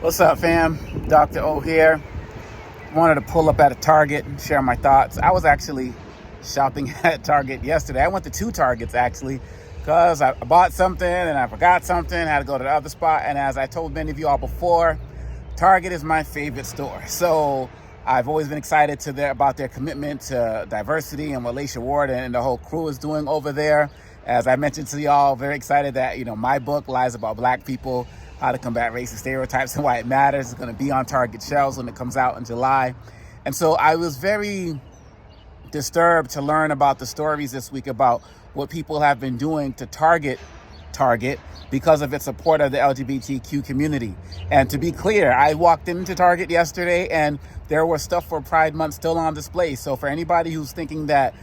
What's up, fam? Dr. O here. Wanted to pull up at a Target and share my thoughts. I was actually shopping at Target yesterday. I went to two Targets actually because I bought something and I forgot something. I had to go to the other spot. And as I told many of you all before, Target is my favorite store. So I've always been excited about their commitment to diversity and what Laysha Ward and the whole crew is doing over there. As I mentioned to y'all, very excited that, my book, Lies About Black People, How to Combat Racist Stereotypes and Why It Matters, is going to be on Target shelves when it comes out in July. And so I was very disturbed to learn about the stories this week about what people have been doing to target because of its support of the LGBTQ community. And to be clear, I walked into Target yesterday and there was stuff for Pride Month still on display. So for anybody who's thinking that,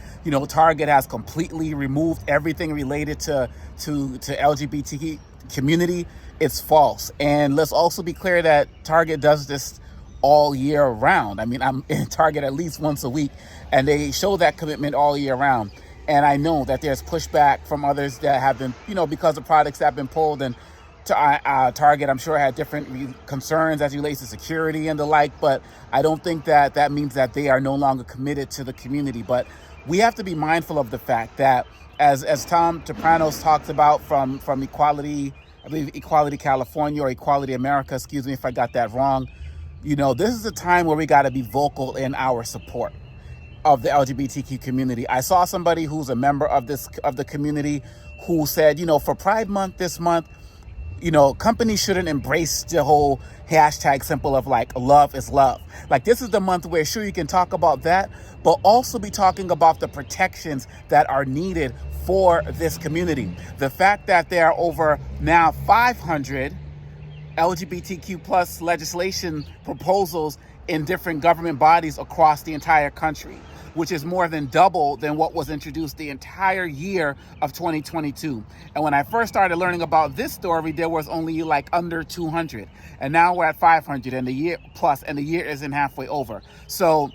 Target has completely removed everything related to LGBTQ community, it's false. And let's also be clear that Target does this all year round. I mean, I'm in Target at least once a week and they show that commitment all year round. And I know that there's pushback from others that have been, because of products that have been pulled. And Target, I'm sure, had different concerns as relates to security and the like. But I don't think that means that they are no longer committed to the community. But we have to be mindful of the fact that, as Tom Topranos talks about from Equality, I believe Equality California or Equality America, excuse me if I got that wrong, this is a time where we got to be vocal in our support of the LGBTQ community. I saw somebody who's a member of the community who said, for Pride Month this month, companies shouldn't embrace the whole hashtag symbol of like love is love. Like, this is the month where sure you can talk about that, but also be talking about the protections that are needed for this community. The fact that there are over now 500 LGBTQ plus legislation proposals in different government bodies across the entire country, which is more than double than what was introduced the entire year of 2022. And when I first started learning about this story, there was only like under 200. And now we're at 500 and the year isn't halfway over. So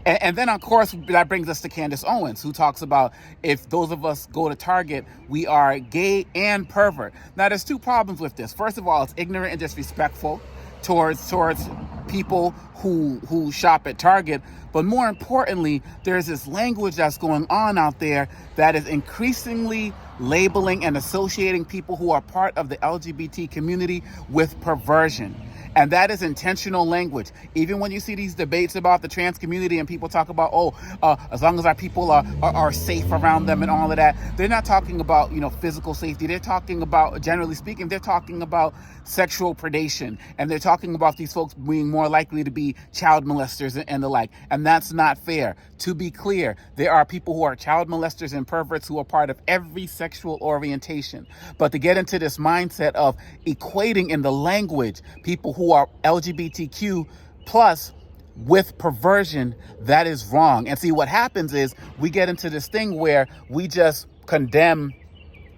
and then, of course, that brings us to Candace Owens, who talks about if those of us go to Target, we are gay and pervert. Now, there's two problems with this. First of all, it's ignorant and disrespectful towards people who shop at Target. But more importantly, there's this language that's going on out there that is increasingly labeling and associating people who are part of the LGBT community with perversion. And that is intentional language. Even when you see these debates about the trans community and people talk about, as long as our people are safe around them and all of that, they're not talking about, physical safety. They're talking about, generally speaking, they're talking about sexual predation. And they're talking about these folks being more likely to be child molesters and the like. And that's not fair. To be clear, there are people who are child molesters and perverts who are part of every sexual orientation. But to get into this mindset of equating in the language people who are LGBTQ plus with perversion, that is wrong. And see, what happens is we get into this thing where we just condemn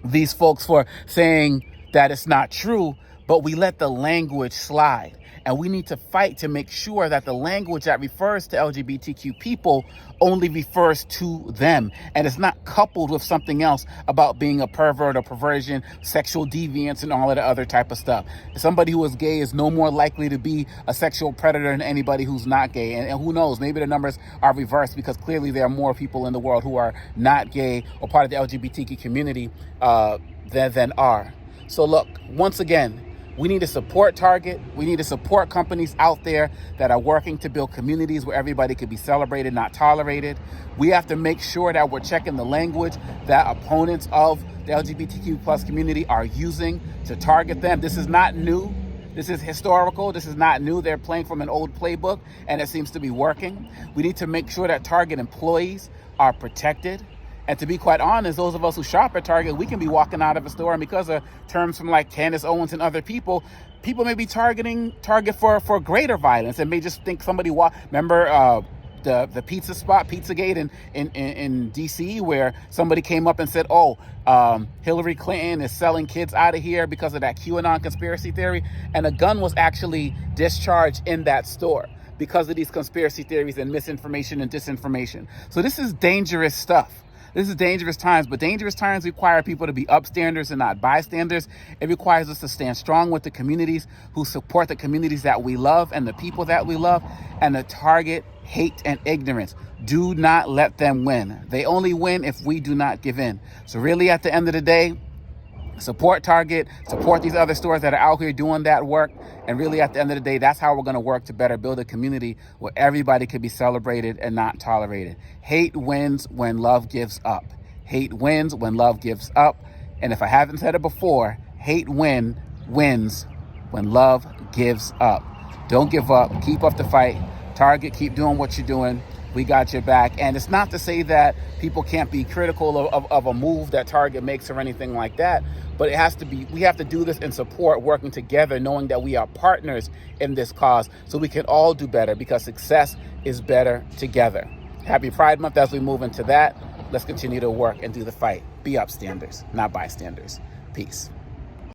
these folks for saying that it's not true, but we let the language slide. And we need to fight to make sure that the language that refers to LGBTQ people only refers to them. And it's not coupled with something else about being a pervert or perversion, sexual deviance, and all of the other type of stuff. Somebody who is gay is no more likely to be a sexual predator than anybody who's not gay. And who knows, maybe the numbers are reversed because clearly there are more people in the world who are not gay or part of the LGBTQ community than are. So look, once again, we need to support Target. We need to support companies out there that are working to build communities where everybody can be celebrated, not tolerated. We have to make sure that we're checking the language that opponents of the LGBTQ plus community are using to target them. This is not new. This is historical. This is not new. They're playing from an old playbook, and it seems to be working. We need to make sure that Target employees are protected. And to be quite honest, those of us who shop at Target, we can be walking out of a store, and because of terms from like Candace Owens and other people may be targeting Target for greater violence and may just think somebody remember the pizza spot, Pizzagate in DC, where somebody came up and said, Hillary Clinton is selling kids out of here because of that QAnon conspiracy theory. And a gun was actually discharged in that store because of these conspiracy theories and misinformation and disinformation. So this is dangerous stuff. This is dangerous times, but dangerous times require people to be upstanders and not bystanders. It requires us to stand strong with the communities who support the communities that we love and the people that we love, and to target hate and ignorance. Do not let them win. They only win if we do not give in. So really, at the end of the day, support Target, support these other stores that are out here doing that work. And really, at the end of the day, that's how we're going to work to better build a community where everybody can be celebrated and not tolerated. Hate wins when love gives up. Hate wins when love gives up. And if I haven't said it before, hate wins when love gives up. Don't give up. Keep up the fight. Target, keep doing what you're doing. We got your back. And it's not to say that people can't be critical of a move that Target makes or anything like that, but it has to be, we have to do this in support, working together, knowing that we are partners in this cause, so we can all do better, because success is better together. Happy Pride Month. As we move into that, let's continue to work and do the fight. Be upstanders, not bystanders. Peace.